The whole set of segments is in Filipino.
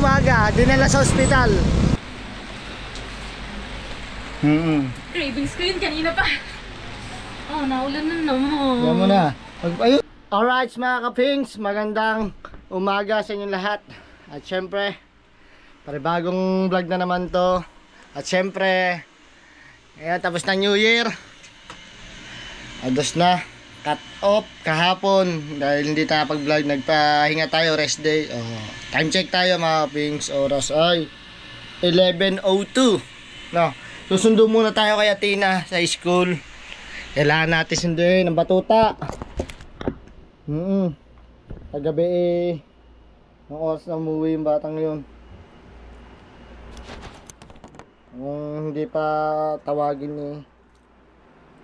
umaga, dinala sa ospital. Cravings ko yun kanina pa. Oh, naulan na naman. Yan mo na. Ayun. Alright mga kapings, magandang umaga sa inyong lahat. At syempre, panibagong vlog na naman to. At syempre, ayan, tapos na New Year. Ados na, cut off kahapon. Dahil hindi tayo pag-vlog, nagpahinga tayo, rest day. Time check tayo mga kapings, oras ay 11:02. No, susundo muna tayo kay Athena sa school. Kailangan natin sunduin ang batuta. Kagabi ng oras na umuwi yung batang yun. Kung hindi pa tawagin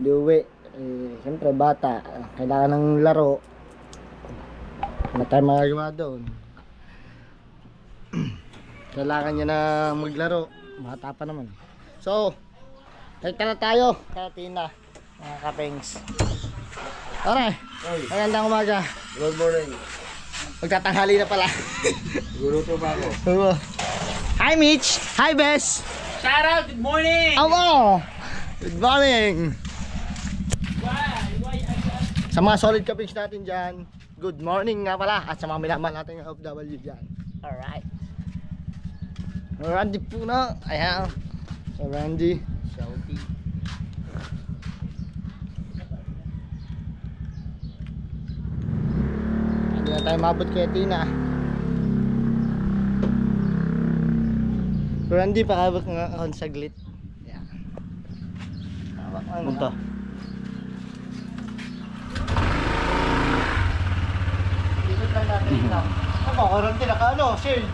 hindi uwi. Siyempre bata, kailangan ng laro. Ano tayo magagawa doon? Kailangan niya na maglaro. Bata pa naman. So, tagta na tayo kay Athena, mga kapings. Alright, magandang umaga. Good morning. Magtatanghali na pala. Guluto pa ako. Hi Mitch! Hi Bess! Shout out, good morning! Hello! Good morning! Sa mga solid kapings natin dyan, good morning nga pala. At sa mga minamahal natin ng OFW dyan. Alright. Randy po na. Ayan. So Randy. Shouty. Hindi na tayo mabot kay Athena. Randy, pakabak nga akong saglit. Ayan. Pakabak nga Punta. Dito lang natin ito. Ako, Randy, naka-ano, shield.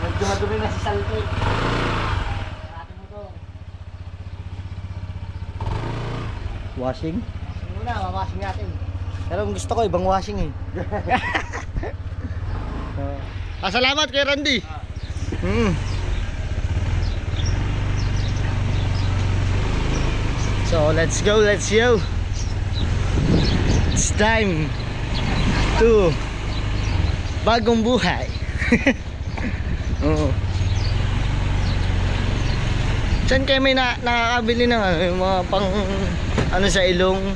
Medyo madumi na si Salty. Natin mo to. Washing? Washing muna, mawashing natin. Pero ang gusto ko, ibang washing eh. Salamat kay Randy. So let's go. It's time to bagong buhay. Saan kayo may nakakabili ng yung mga pang ano sa ilong,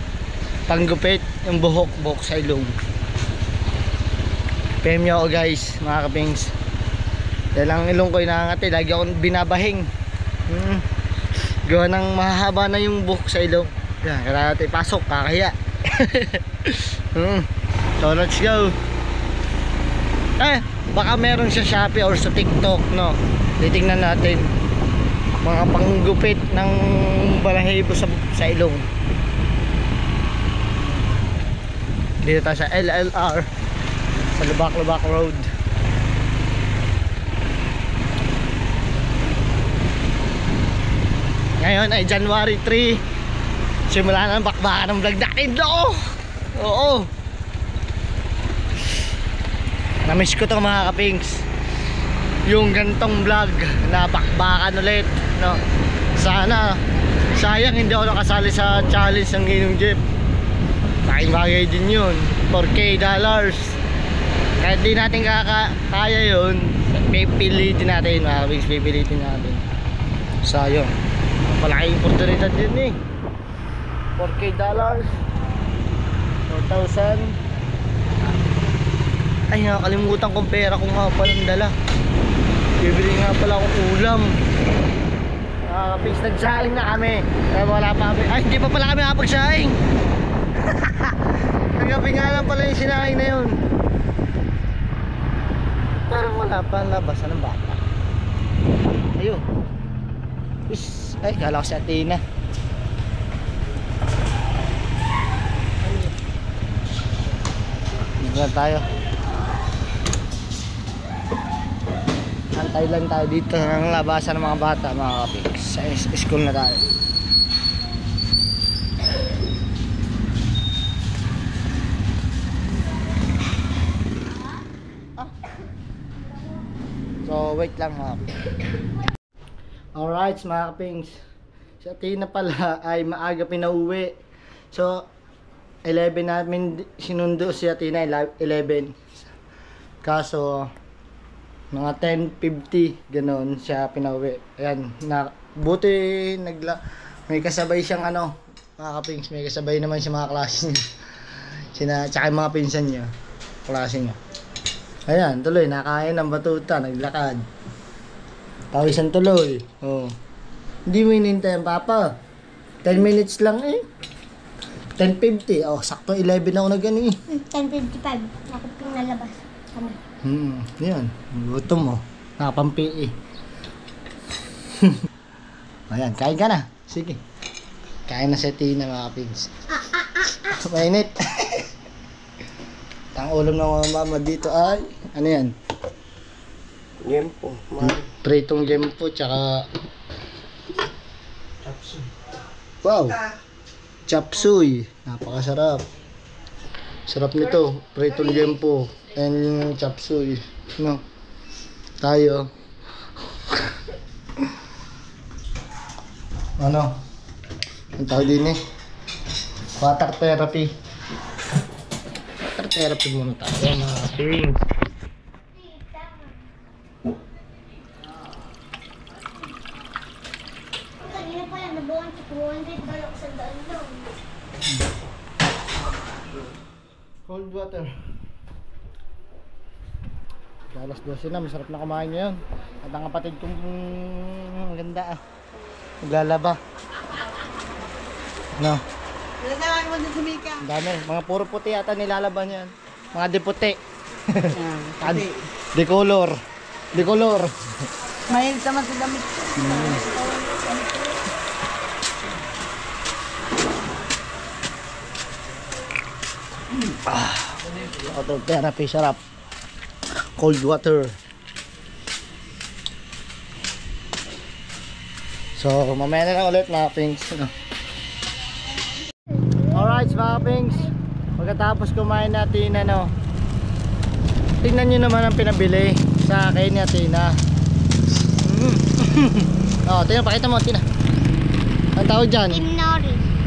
panggupit, yung buhok sa ilong? PM nyo ako guys, mga kapings. Dahil ang ilong ko nakangati, lagi akong binabahing. Gawa ng mahaba na yung buhok sa ilong. Yan, kailangan natin pasok, kakahiya. So let's go. Baka meron sa Shopee or sa TikTok, no? Titingnan natin mga panggupit ng balahibo sa ilong. Dito tayo sa LLR, sa Lubak Road. Ngayon ay January 3. Simula na ang bakbakan ng vlog natin. Oo. Namiss ko to mga kapings, yung gantong vlog na bakbakan ulit, no? Sana, sayang hindi ako nakasali sa challenge ng Ginong Jeep. Laking bagay din yun, $4K. Kahit di natin kaya yun, pipilitin natin mga kapings, pipilitin natin. Sayang, malaking oportunidad din eh. $4K, 4,000. Ay, nakakalimutan kong pera kung nga palang dala. Bibili nga pala akong ulam. Nakakapings, nagsaing na kami. Kaya wala pa kami. Ay, hindi pa pala kami nakapagsaing. Kagabi nga lang pala yung sinaing na yun. Parang wala pa ang labasan ng bata. Ayun. Ay, kala ko si Athena. Dito na tayo. Antay lang tayo dito ng labasan ng mga bata, mga kapings. Sa school na tayo. So wait lang ha. Alright mga kapings, si Athena pala ay maaga pinauwi. So 11 namin sinundo si Athena, 11. Kaso, mga 10:50, gano'n siya pinauwi. Ayan, buti may kasabay siyang mga kapings, may kasabay naman siya mga klase niya. Tsaka yung mga pinsan niya, klase niya. Ayan, tuloy, nakain ng batuta, naglakad. Pawisan tuloy. Oh. Hindi mo inintay ang papa. 10 minutes lang eh. 10:50. Oh, sakto 11 ako na gani. 10:55. Ako pinalabas kami. Yan. Gutom mo. Nakapampi eh. Ayan, kain ka na. Sige. Kain na si Tina mga pigs. Mainit. Ang ulam ng mga mama dito ay, ano yan? Gempo. Pritong gempo, tsaka... Wow! Chapsuy. Napakasarap. Sarap nito. Pritong gempo and chapsuy. No? Tayo. Ano? Ang tawag din eh. Water therapy. Water therapy muna tayo mga kapings. Kanina pala nabuhan sa 200 balok sa daan lang. Cold water. Alas 12 na, masarap na kumain ngayon. At ang kapatid kong ganda naglalaba. No? Nalasahan mo din si Mika. Ang dami. Mga puro puti yata nilalaban yan. Mga deputi. Decolor. Decolor. Mahilig naman sa damit. Water therapy, sarap. Cold water. So, mamaya na lang ulit mga pings. Alright mga pings, pagkatapos kumain natin tingnan nyo naman ang pinabili sa akin ni Athena. Tingnan, pakita mo Athena. Ang tawag dyan?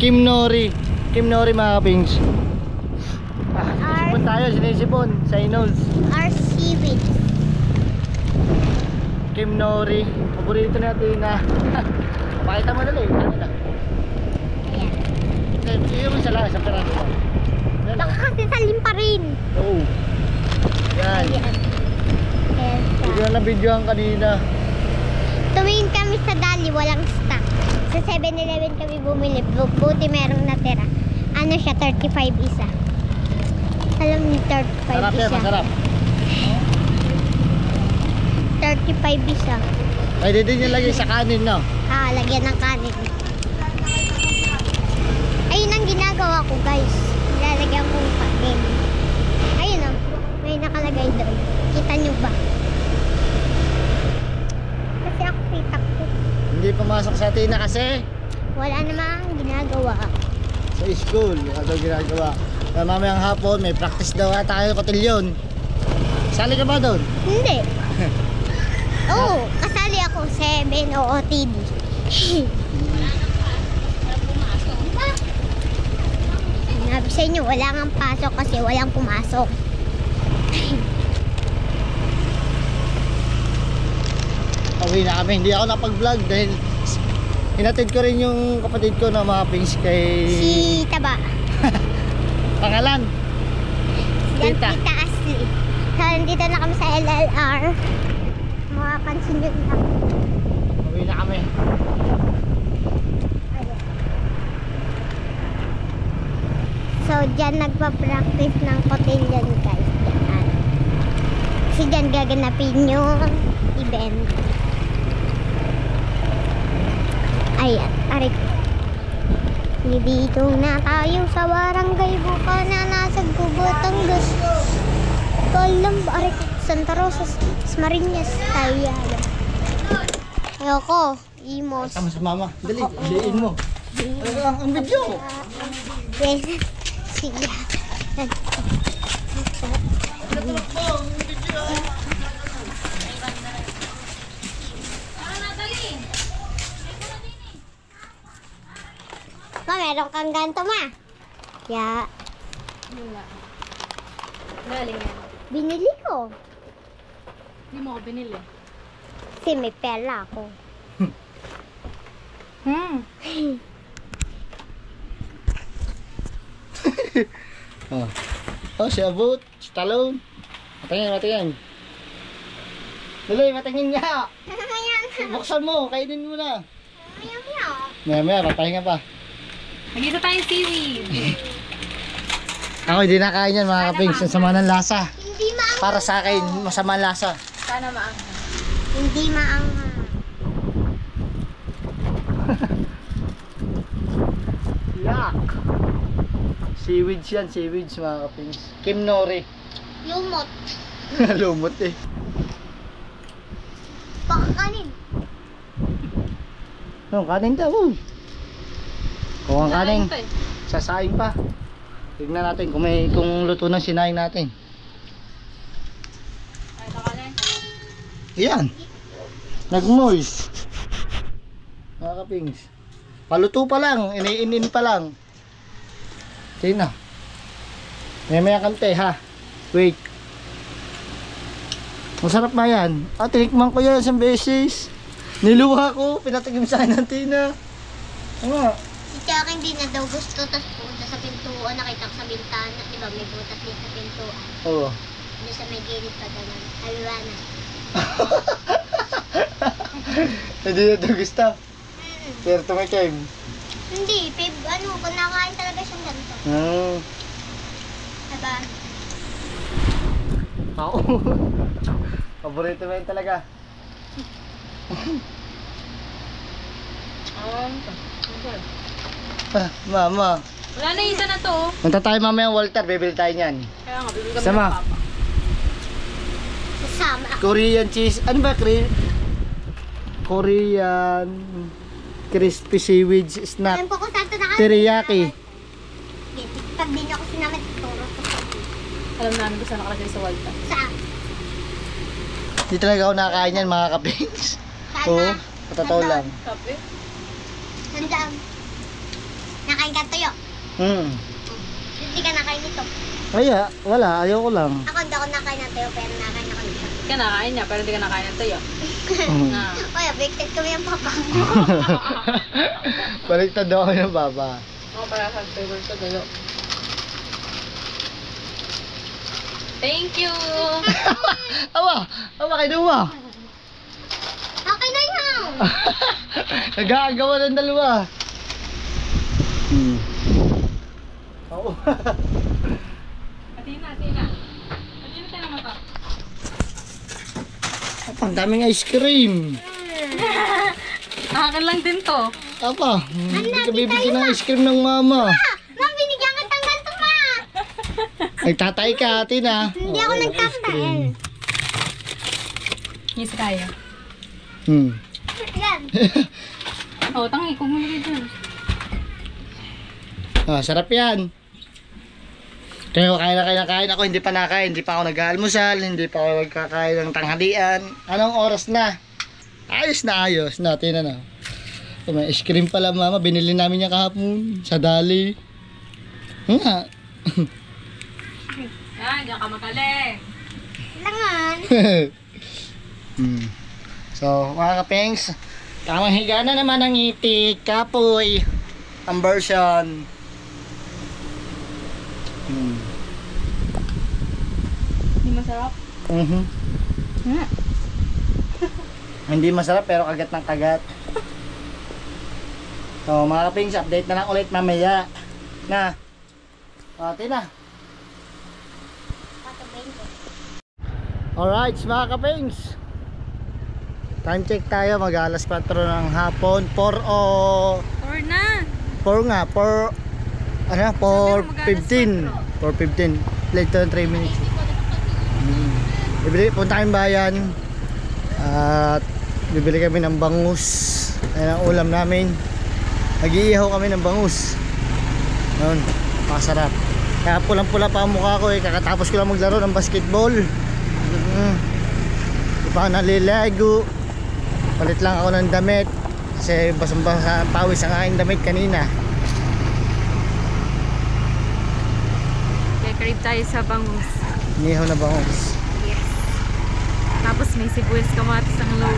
Kim Nori. Kim Nori mga pings. Sinisipon tayo, sinisipon sa Inols. Seaweed. Kim Nori, paborito ni Athena. Pakita mo dali, ano na? Ayan. Iyo mo sa peraso. Baka kasi salim pa rin. Oo. Yan. Ayan. Hindi na videoan kanina. Tumingin kami sa Dali, walang stock. Sa 7-Eleven kami bumili. Buti merong natira. Ano siya, 35 isa. Alam niyo, 35 Sarap yan, isa. masarap. 35 isa. Pwede din yung lagay sa kanin, no? Lagyan ng kanin. Ayun ang ginagawa ko, guys. Lalagyan ko ng kanin. Ayun o. May nakalagay doon. Kita nyo ba? Kasi ako pitak ko. Hindi pumasok sa Athena kasi Wala namang ginagawa. sa school. Ano daw ginagawa? Mamayang hapon, may practice daw tayo kotilyon. Sali ka ba doon? Hindi. Oo, kasali ako 7 OOTD. Sinabi sa inyo, wala nga pasok kasi walang pumasok. Pauwi na kami. Hindi ako napag-vlog dahil hinatid ko rin yung kapatid ko na mga pings kay... Si Taba. Pangalan? Yan, Tita. Tita Ashley. So, nandito na kami sa LLR. Makapansin nyo lang. Pauwi na kami. Ayan. So, dyan nagpa-practice ng cotillion, guys. Yan. Kasi dyan gaganapin yung event. Ayan, arik. Dito na tayo sa barangay Bukana, nasa Batangas. Kalam, arik. Santa Rosa, Marinas, tayo. Ayoko, Imos. Tama sa mama. Dali, diin mo. Ang video. Yes. Siya. Ma, meron kang ganito, ma. Ya. Wala. Galing yan. Binili ko. Hindi mo ako binili. Kasi may pera ako. Oh. Oh, si Abot, si Talon. Matingin, matingin. Dali, matingin nga. Ayan. Buksan mo, kainin mo na. Ayan, ayan. Maya, papahinga pa. Nagisa tayong seaweed. Ako hindi nakain yan mga kapings, ang sama ng lasa. Hindi maanghang. Para sa akin, masama ang lasa. Sana maanghang. Hindi maanghang. Yak! Seaweeds yan, seaweeds mga kapings. Kim Nori. Lumot. Lumot eh. Baka kanin. No, kanin daw. Kung ang kanin, Ito eh. sasaing pa. Tignan natin kung luto ng sinaing natin. Ay, ito ka lang. Yan. Nag-moist. Mga kapings. Paluto pa lang, iniinin pa lang. Tina. Maya kante ha. Wait. Masarap ba yan? Ah, tinikman ko yan isang beses. Niluha ko, pinatikim sa akin ng Tina. Ano? Si Chucky hindi na daw gusto. Tapos punta sa pintuan. Nakita ko sa bintana. Di ba may butas din sa pintuan. Oo. Doon sa may gilid pa ganun. Halwa na. Hindi na ito gusto. Pero tumikim. Hindi. Kung nakain talaga siyang ganito. Diba? Ako. Paborito mo yun talaga. Okay. Ah, mama. Wala na isa na to. Oh. Punta tayo mamaya Walter, bibili tayo niyan. Kaya nga, bibili kami Sama. ng papa. Kasama ako. Korean cheese. Ano ba? Korean crispy seaweed snack. Alam po kung saan ito nakalagay. Teriyaki. Pag di niyo ako sinamit, turo ko sa Alam namin kung saan nakalagay sa Walter. Saan? Hindi talaga ako nakakain yan mga kapings. Saan Oo, na? patataw lang. Kape? Nandaan. Nakain ka tuyo. Hindi ka nakain nito. Kaya, wala. Ayoko lang. Ako hindi ako nakain ng tuyo, pero nakain ako nito. Hindi ka nakain niya, pero hindi ka nakain ng tuyo. Na. Oy, addicted kami ang papa. Baliktad daw ako ng baba. Ako para sa favorite ko, dalo. Thank you! Awa! Awa, kinuha! Okay na yun! Nag-aagawa ng dalawa. Oo. Atina, Atina. Atina tayo naman to. Ang daming ice cream. Akin lang din to. Apa, hindi ka bibigyan ng ice cream ng mama. Ma'am, binigyan ka ng ganito, ma! Nagtatay ka, Tina. Hindi ako nagtatay. Yes, kaya. Yan. Oo, tangi, kung mulagay dyan. Ah, sarap yan. Kaya kain ako, hindi pa nakain, hindi pa ako nag-aalmusal, hindi pa ako magkakain ng tanghalian. Anong oras na? Ayos na, Tina na. May ice cream pala mama, binili namin niya kahapon sa Dali. Nga. Yan, diyan ka magaling. Langan. So, mga kapengs, tamang higa na naman ang itik, kapoy, ang version. Hindi masarap. Hindi masarap pero kagat ng kagat. So, mga kapengs, update na lang ulit mamaya. Na. Tina. Alright, mga kapengs. Time check tayo, mag-alas 4 ng hapon. 4 Or na. 4 nga, 4 ano, 4:15. 4:15. Late to 3 minutes. Bibili, punta kami bayan. At bibili kami ng bangus. Ayan ang ulam namin. Nag-iihaw kami ng bangus. Noon, masarap. Kaya pulang-pula pa ang mukha ko eh. Kakatapos ko lang maglaro ng basketball. Di pa ako naliligo. Palit lang ako ng damit kasi basang-basa pawis ang aking damit kanina. Nag-arrive tayo sa bangus. Inihaw na bangus. Yes. Tapos may sibuyas, kamatis ang low.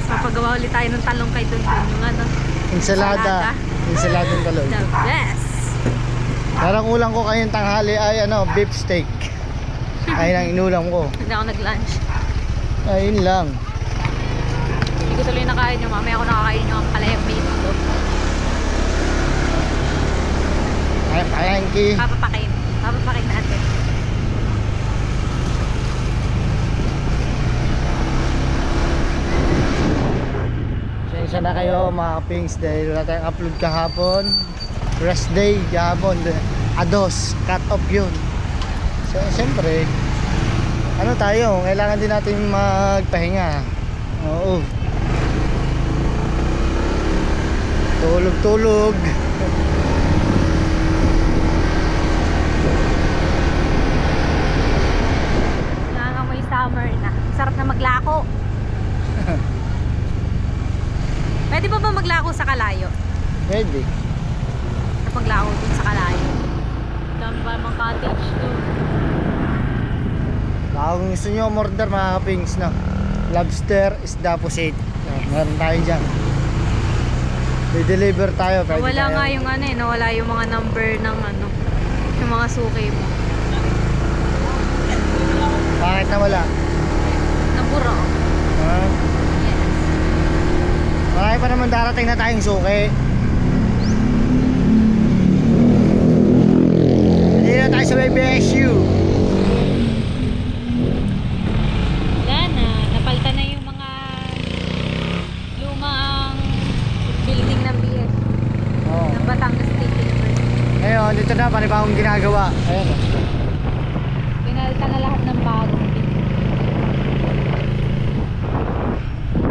Papagawa ulit tayo ng talong kay Dun. Yung ano, Ensalada. Ensaladang talong. the best. Parang ulang ko kayong tanghali ay beef steak. Ayun ang inulam ko. Hindi ako nag-lunch. Ayun lang. Hindi ko tuloy nakain yung mamaya ako nakakain yung kalayang meat ko. Ayangki. Papapakin. Papapakin natin. Sensya na kayo mga kapings dahil wala tayong upload kahapon. Rest day kahapon. Ados. Cut off yun. So, siyempre, ano tayo? Kailangan din natin magpahinga. Oo. Tulog-tulog. Nangangamoy summer na. Sarap na maglako. Pwede ba maglako sa Kalayo? Pwede. Sarap maglako dun sa Kalayo. Dami pa namang cottage dun. Kung gusto nyo umorder mga kapings, no? Lobster, isda, pusit. Meron tayo dyan. I-deliver tayo. Pwede Wala tayo. nga yung ano eh, nawala yung mga number ng ano, yung mga suki mo. Bakit na wala? Nabura. Ha? Yes. Marami pa naman darating na tayong suki. Hindi na tayo sa BBSU. Wala na, napalitan na yung mga lumang building ng BS, Oo. ng Batangas State University. Ngayon, dito na panibagong ginagawa. Ayan. Pinalitan na lahat ng bagong building.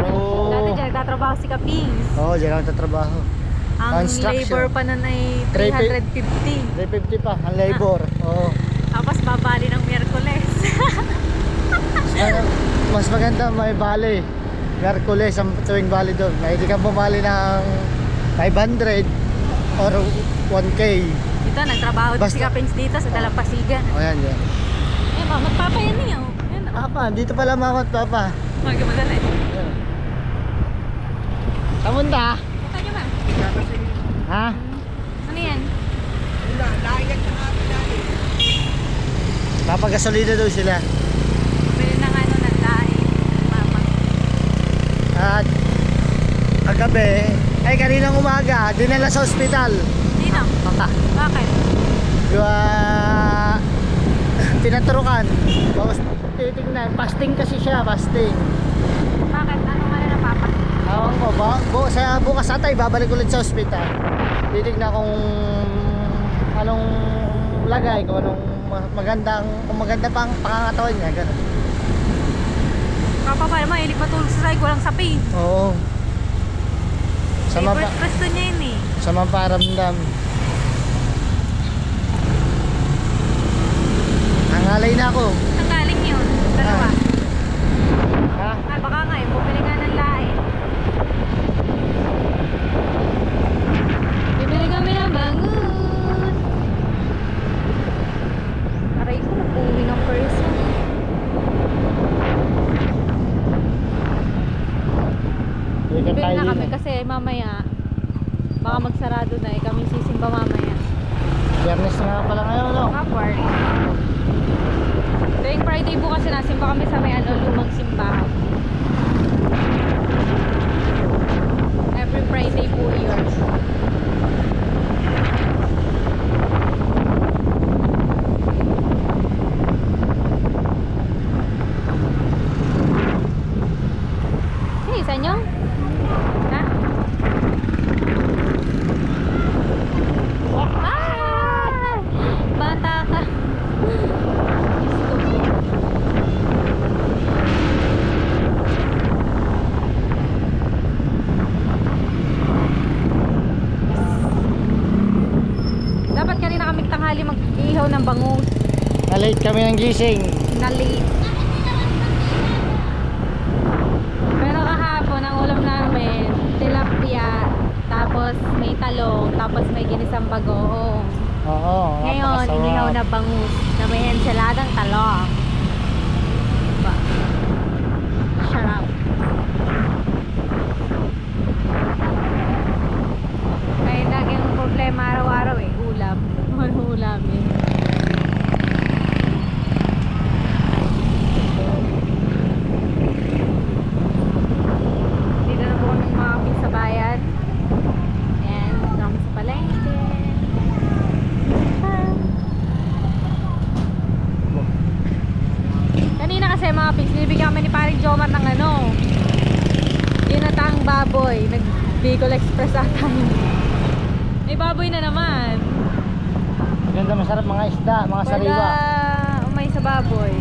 Oo. Dati dyan nagtatrabaho si Kapings. Oo, dyan ako tatrabaho. Ang Construction. labor pa nun ay 350. 350 pa, ang labor. Oo. Tapos babali ng Miyerkules. Mas maganda may bali. Merkules ang tuwing bali doon. May hindi ka bumali ng 500 or 1K. Ito, nagtrabaho din si Basta- Kapings dito sa Dalampasigan. O yan, yan. Eh, magpapayan niya. Yan o. Papa, dito pala mamot, Papa. Magkamadali. Yan. Kamunta? Punta niyo, ma'am. Ha? Ano yan? Papagasolida daw sila. Pwede na nga ano ng lahi. Mama. At kagabi, ay kaninang umaga, dinala sa ospital. Dino? Papa. Bakit? Tinaturukan. Tapos titignan, fasting kasi siya, fasting. Bakit? Ano nga na papa? Ewan ko, bukas atay, babalik ulit sa ospital. Titignan kung anong lagay, kung anong kung maganda pang pangangatawan niya, gano'n. Papa pa naman, hilig matulog sa sahig, walang sapi. Oo. Favorite pwesto niya yun eh. Sama paramdam. Nangalay na ako. Saan galing yun? Dalawa. Ha? Ay, baka nga eh, bumili nga ng lahi. Bibili kami ng bangus. Aray ko, nag-uwi ng person. Bibili na kami kasi mamaya baka magsarado na eh. Kami sisimba mamaya. Biyernes nga pala ngayon, no? Kapwar. Tuwing Friday bukas nasimba kami sa may lumang simbahan. Every Friday po yun. Hey, isa nyo? Ha? Ah! Bata ka. Dapat kanina kami tanghali mag-ihaw ng bangus. Na-late kami ng gising. Na late. Pero kahapon ang ulam namin tilapia, tapos may talong, tapos may ginisang bagoong. Oo, Ngayon, napakasarap. inihaw na bangus na may ensaladang talong. Diba? Sarap. Kaya lagi ang problema araw-araw eh, ulam. Ano ulam eh. Dito na po kami makapit sa bayan. Ayan, dito kami sa palengke. Kanina kasi mga pigs, binibigyan kami ni paring Jomar ng ano, ginataang baboy. Nag-Bicol Express ata yun. May baboy na naman. Ganda, masarap mga isda, mga sariwa. Wala umay sa baboy.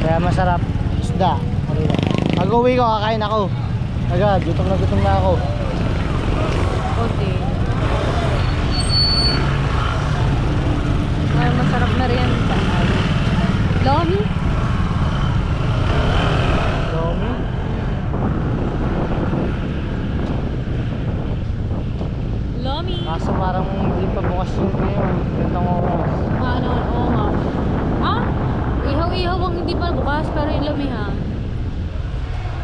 Kaya masarap isda, sariwa. Pag-uwi ko, kakain ako. Agad, gutom na ako. Okay. Ay, masarap na rin. Lomi? Lomi. Lomi. Kaso parang hindi pa bukas yung ngayon. Gandang oras. Ano, oo nga. Ah? Ihaw-ihaw ang hindi pa bukas, pero yung lomi ha.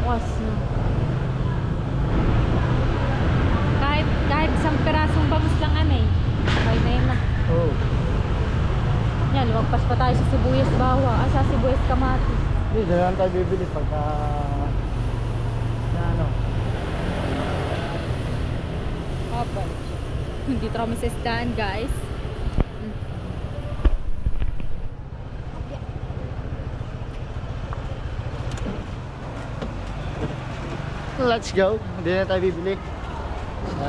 Bukas na. Kahit isang pirasong bangus lang ano eh. Okay na yun na. Oo. Yan, lumagpas pa tayo sa sibuyas bawa. Sa sibuyas kamatis. Hindi, dalahan tayo bibili pagka... na ano. Kapal. Hindi kami sa isdaan, guys. Let's go. Hindi na tayo bibili. Sa...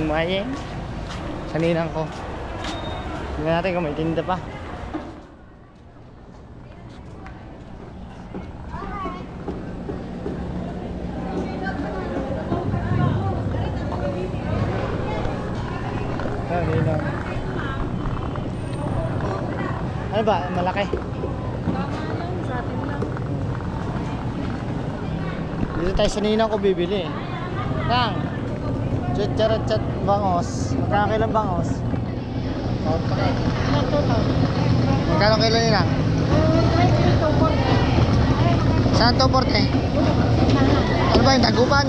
Mayeng. Sa ninang ko. Tingnan natin kung may tinda pa. Ninang. Ano ba? Malaki. Tama lang, sa atin lang. Dito tayo sa ninang ko bibili. Nang. Chat bangos. Magkano kailang bangos? Magkano kilo ninang? Saan to, Porte? Ano ba yung tagupan?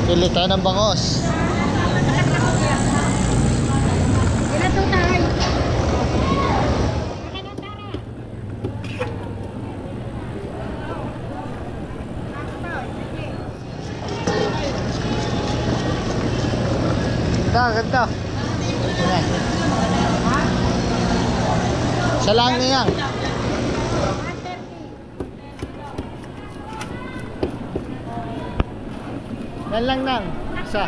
Pili tayo ng bangos. Ganda. Ayan. Sa lang niyang. Yan lang nang. Isa.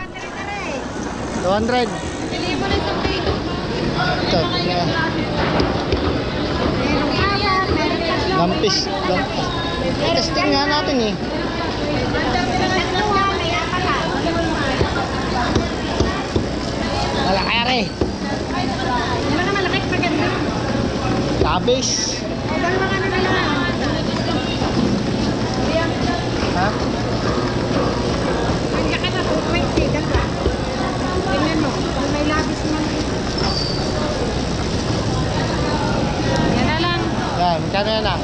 200. Pili mo na isang kilo. Ito. Yan. Lampis. Testing nga natin eh. Malaki. Tabis. Ha? Yan na lang. Yan, magkano yan ah?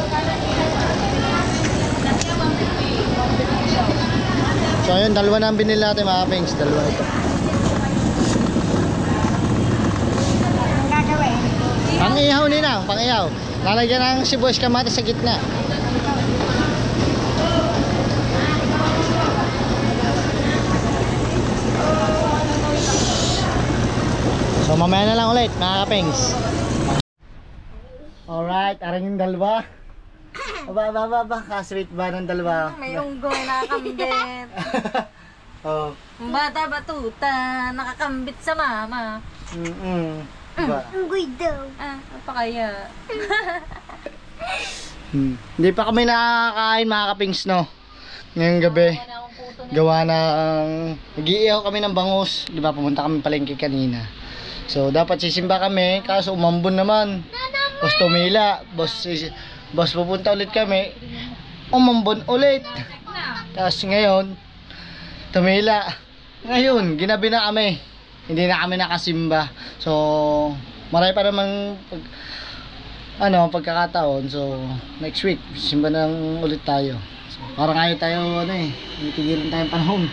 So yun, dalawa na ang binili natin mga pings. Dalawa ito. Pang-ihaw nila, pang-ihaw. Lalagyan ng sibuyas kamatis sa gitna. So mamaya na lang ulit mga kapings. Alright, arang yung dalawa. Aba, ka-sweet ba ng dalawa? May unggoy nakakambit. Oh. Bata batuta, nakakambit sa mama. Diba? Unggoy daw. Ano pa kaya? Hindi pa kami nakakain mga kapings, no? Ngayong gabi. Gawa na nag-iihaw kami ng bangus. Di ba, pumunta kami palengke kanina. So dapat sisimba kami, kaso umambon naman. Boss tumila, boss pupunta ulit kami. Umambon ulit. Tapos ngayon, tumila. Ngayon, ginabi na kami. Hindi na kami nakasimba. So, marami pa namang pagkakataon. So, next week, simba na ulit tayo. So, parang ayaw tayo, tigilan tayong panahon.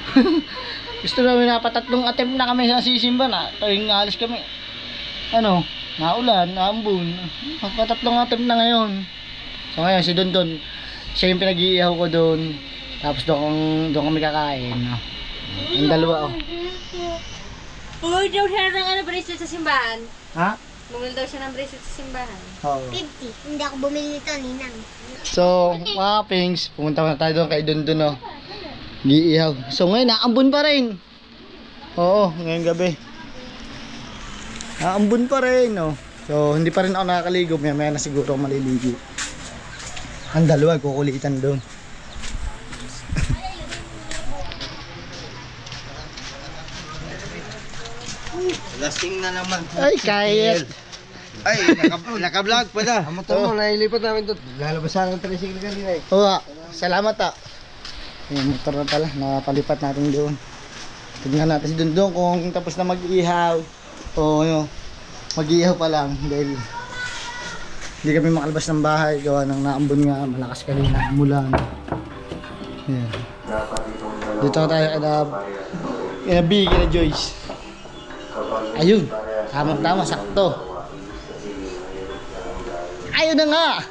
Gusto namin na patatlong attempt na kami sa sisimba na. Tuwing alis kami. Naulan, naambun. Patatlong attempt na ngayon. So, ngayon, si Dondon, siya yung pinag-iihaw ko doon. Tapos doon kami kakain. Ang dalawa, Uy, daw siya ng bracelet sa simbahan. Ha? Bumili daw siya ng bracelet sa simbahan. Oo. 50. Hindi ako bumili nito, Ninang. So, mga pings, pumunta na tayo doon kay Dondon, giihaw. So, ngayon, naambun pa rin. Oo, ngayong gabi. Naambun pa rin, So, hindi pa rin ako nakakaligo. Maya na siguro ako maliligo. Ang dalawa, kukulitan doon. Lasing na naman. Ay, kahit. Ay, naka-vlog pa na. Ang motor mo, nailipat namin ito. Lalabasan ng tricycle kanina eh. Oo, salamat Yung motor na pala, napalipat natin doon. Tignan natin si Dondon kung tapos na mag-ihaw. O mag-ihaw pa lang dahil hindi kami makalabas ng bahay. Gawa ng naambon nga, malakas kanina, umulan. Yan. Dito tayo kina B, kina Joyce. Ayun, tama-tama, sakto. Ayun na nga.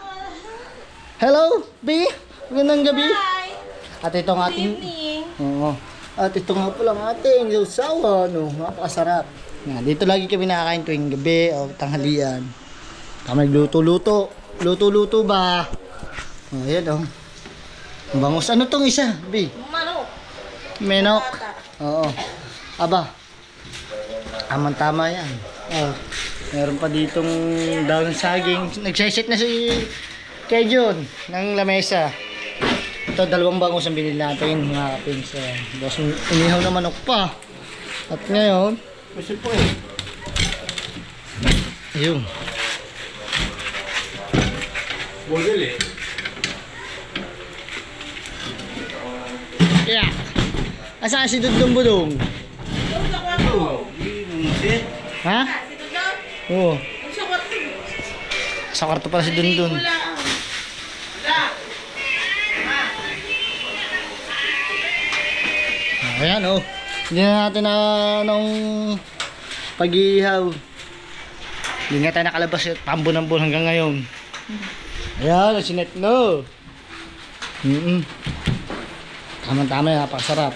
Hello, B. Magandang gabi. At ito ang ating... Oo. At ito nga pala ang ating sausawa, napakasarap. Yan, dito lagi kami nakakain tuwing gabi o tanghalian. Kami luto-luto. Luto-luto ba? Ayan Bangus. Ano tong isa, B? Manok. Menok. Oo. Aba. Tama yan. Meron pa ditong daon saging. Nagseset na si Kejon ng lamesa. Ito, 2 bangus ang binili natin, mga kapins. Tapos inihaw na manok pa. At ngayon, ayun. Yeah. Asa si Dudong Budong? Ha? Oo. Sa kwarto pala si Dundun. Ayan Hindi na natin nung pag-iihaw. Hindi nga tayo nakalabas pambon-ambon hanggang ngayon. Ayan, sinet Tama-tama, napakasarap.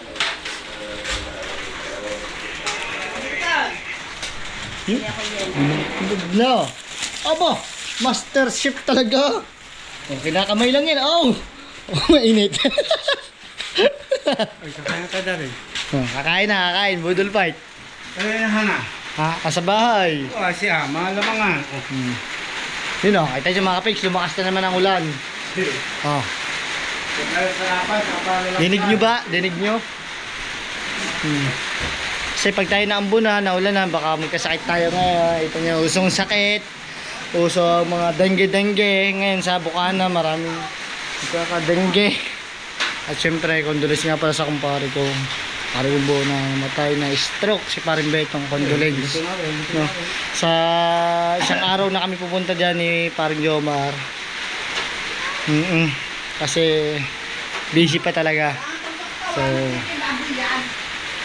No. Aba, master chef talaga. Kinakamay lang yan. Mainit. Ay, kakain ka na rin. Kakain. Budol fight. Kaya na. Sa bahay. Siya, malamangan. Yun kahit tayo mga kapiks, lumakas na naman ang ulan. Dinig nyo ba? Dinig nyo? Kasi pag tayo naambon naulan baka magkasakit tayo ngayon. Ito nyo, usong sakit. Usong mga dengue. Ngayon sa Bukana, maraming dengue. At syempre, condolence nga pala sa kumpare ko. Pare Ubo na matay na stroke. Si Paring Betong, condolence. Sa isang araw na kami pupunta dyan ni Paring Jomar. Kasi busy pa talaga. So,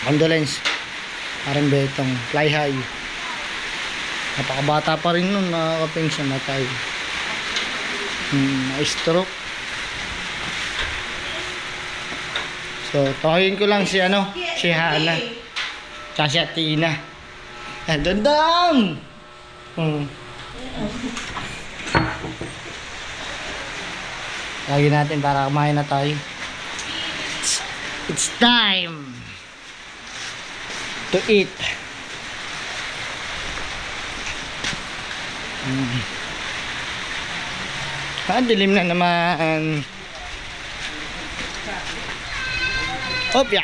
condolence. Paring Betong, fly high. Napakabata pa rin nun, nakakaping siya matay. Stroke. So, tawagin ko lang si si Hana. Tsaka si Atina. Dandang! Tawagin natin para kumain na tayo. It's time to eat. Dilim na naman. Opya.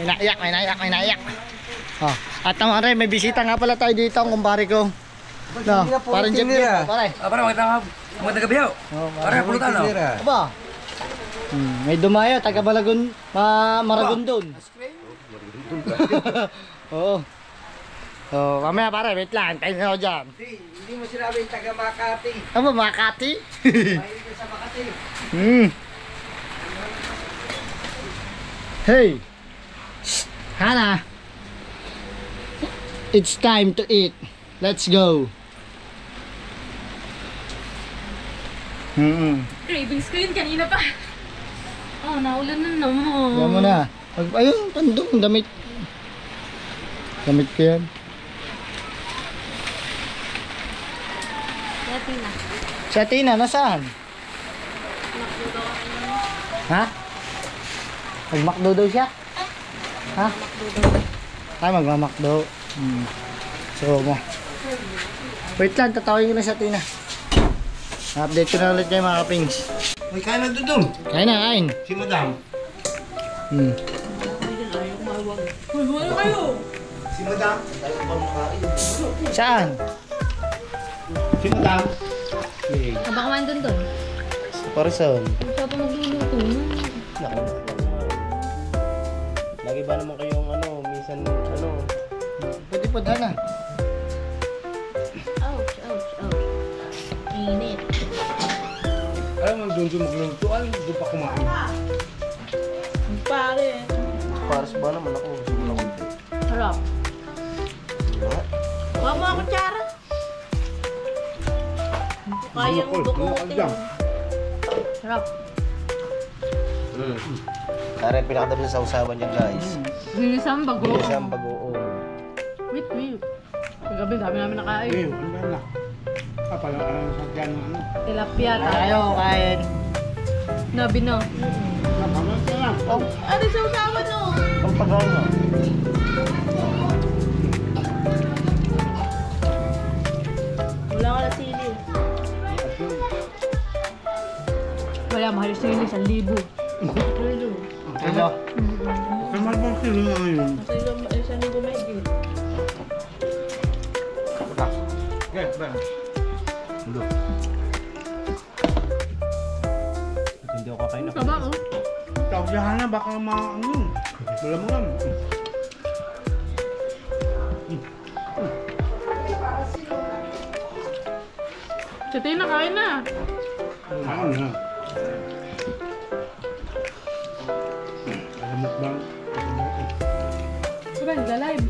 May naiyak. At naman rin, may bisita nga pala tayo dito, ang kumpare ko. Parang Jeff yun, pare. Para magandang gabi ho. Para pulutan ho. Aba. May dumayo, taga Maragon doon. Oo. Oh, mamaya pare, wait lang. Tayo na ako dyan. Hindi mo sinabi taga Makati. Ano ba, Makati? Mahilig ka sa Makati. Hey! Shh! Hana! It's time to eat. Let's go. Cravings ko yun kanina pa. Oh, naulan na naman. Yan mo na. Ayun, pandong, damit. Damit ko yan. Dati na. Si Athena, nasaan? Ha? Mag-McDo daw siya? Ha? Ay, mag-McDo. So, mo. Wait lang, tatawin ko na si Athena. Update ko na ulit kayo mga kapings. May kain na doon. Kain na, kain. Si Madam. Ano kayo? Si Madam. Tayo ba makain? Saan? Si Madam. Baka man doon. Sa Corazon. Siya pa magluluto. Naku. Lagi ba naman kayong minsan pwede po na. Ouch. Init. Alam mo, doon magluluto. Doon pa kumain. Pare. Paras ba naman ako? Siguro ako. Harap. Huwag mo ako tsara. Kaya mo bukutin. Harap. Tara, pinakadami sa usawan niya guys. Ginisang bago. Bilisang bagoong. Wait. Kagabi, dami namin nakain. Ano na? Kapag sa dyan ano. Tilapia. Tayo, kain. Nabi na. Oh, Ano sa usawan no? ang pagkain mo. Wala ka na sili. Wala, mahal yung sili. 1,000. Hello. Kamal bang sila ngayon? Sa 1,000 may gil. Okay, ba? Hindi ako kakain na. Taba oh. Tawag yan na, baka wala mo lang. Si Tina, kain na. Ano na? Alamot bang? Diba, nagla-live.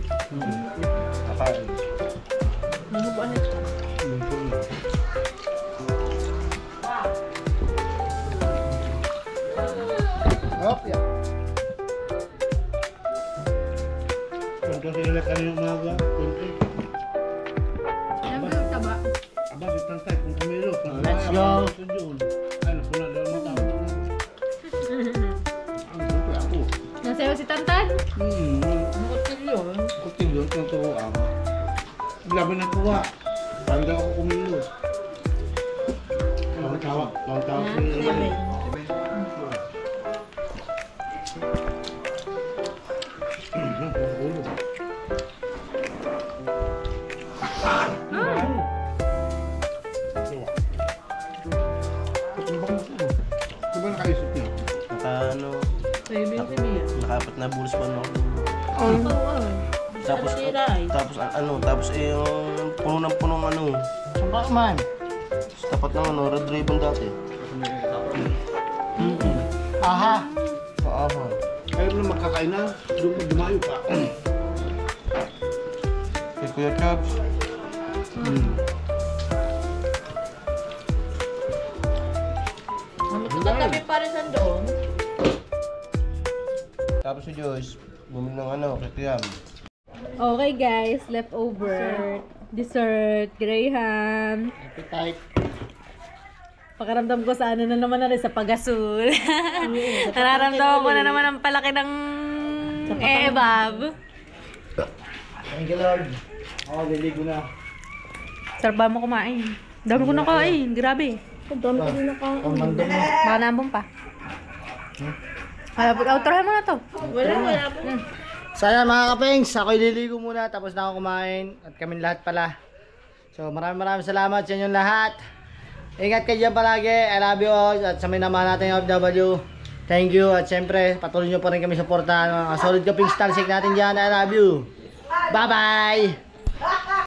Kakain. Nanubuan ito. Hop, yeah. Punta sila kanina umaga. Punta. Yan ba yung taba? Aba, ditantay kung kumilo. Let's go. Ay, napuna lang mo tao. Ang buti ako. Nasayaw si Tantan? Kutilyo, yung turuan. Laban na kuha. Parang daw ako kumilo. Ang tawag Diba nakaisip niya? Nakapat na bulos pa ako. Oo. Tapos yung puno ng punong Saan ba man? Tapat ng red ribbon dati. Aha. Aha. Ayaw mo na magkakain na, dumayo ka. Kay Kuya Chubbs. Kami pa rin nandoon. Tapos si Joyce, bumili ng kikiam. Okay guys, leftover. Dessert. Graham. Appetite. Pakaramdam ko sa na naman na rin sa pag-asul. Nararamdaman ko na naman ang palaki ng ebab. Thank you Lord. Ako, liligo na. Sarap ba mo kumain? Dami ko nakain. Grabe. Dami ko rin nakain. Pamandong mo. Baka nambong pa. Outrohan mo na to. Wala. So ayan mga kapings, ako'y liligo muna tapos na ako kumain at kami lahat pala. So maraming salamat sa inyong lahat. Ingat kayo dyan palagi. I love you all. At sa may naman natin yung OFW. Thank you at syempre patuloy nyo pa rin kami supportahan mga solid ka Pings Talsik natin dyan. I love you. Bye bye.